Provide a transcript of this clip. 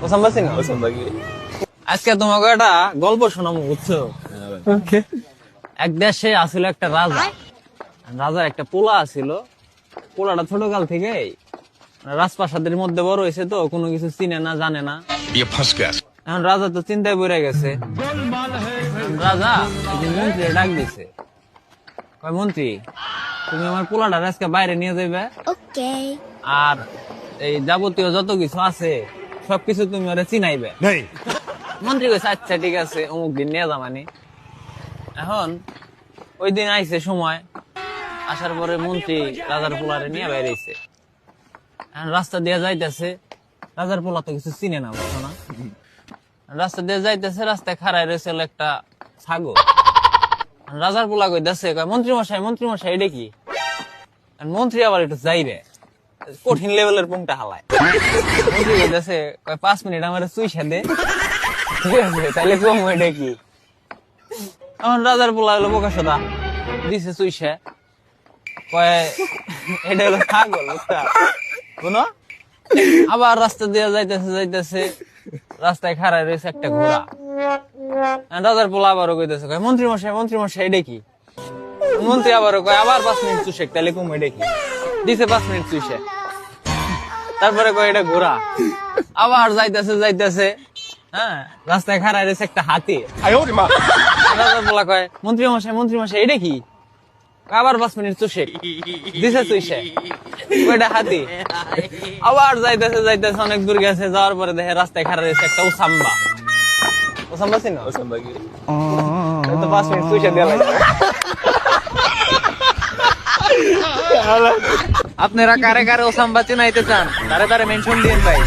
ওসাম্বা চিনো? আজকে তোমাকে একটা গল্প শোনাবো, বুঝছো? এক দেশে আসলে একটা রাজা, রাজার একটা পোলা আছিল। পোলাটা ছোটকাল থেকে রাজপ্রাসাদের মধ্যে বড় হয়েছে, তো কোনো কিছু চিনে না, জানে না। এখন রাজা তো চিন্তায় পড়ে গেছে। রাজা একদিন মন্ত্রী ডাক দিছে, কয় মন্ত্রী, তুমি আমার পোলাটা আজকে বাইরে নিয়ে যাবে, আর এই যাবতীয় যত কিছু আছে সবকিছু তুমি ওরা চিনাইবে। মন্ত্রী কইছে আচ্ছা ঠিক আছে, অমুক দিন নিয়ে যাবানি। এখন ওই দিন আইছে সময়, আসার পরে মন্ত্রী রাজার পোলারে নিয়ে বাইরেছে। এখন রাস্তা দিয়ে যাইতেছে, রাজার পোলা তো কিছু চিনে না, বুঝছো না? রাস্তা দিয়ে যাইতেছে, রাস্তায় খাড়ায় রয়েছে একটা ছাগল। রাজার পোলা কইতাছে, মন্ত্রী মশাই এটা কি? মন্ত্রী আবার একটু যাইবে, কঠিন লেভেলের পুংটা হালায়। মন্ত্রী কইতাছে, 5 মিনিট আমার চুইসা দে, ঠিক আছে? তাইলে কম এটা কি? এখন রাজার পোলা হলো বোকা সোদা, দিছে চুইসা, কয় এটা হলো ছাগল, বুঝতা? শুনো, আবার রাস্তা দিয়ে যাইতেছে, রাস্তায় খাড়ায় রয়েছে একটা ঘোড়া। রাজার পোলা আবারও কইতেছে, মন্ত্রী মশাই এটা কি? মন্ত্রী আবারও কয়, আবার 5 মিনিট চুষে, তাহলে কম এটা কি? দিছে 5 মিনিট চুষে, তারপরে কয় এটা ঘোড়া। আবার যাইতেছে, হ্যাঁ, রাস্তায় খাড়ায় রয়েছে একটা হাতি। রাজার পোলা কয়, মন্ত্রী মশাই এটা কি? আবার 5 মিনিট চুষে, দিছে চুষে, ওইটা হাতি। আবার যাইতেছে, অনেক দূর গেছে, যাওয়ার পরে দেখে রাস্তায় খাড়া রয়েছে একটা ওসাম্বা চিনো? তো 5 মিনিট চুষে দিয়ে লাগবে। আপনারা কারে কারে ওসাম্বা চিনাইতে চান, তারে মেনশন দিন ভাই।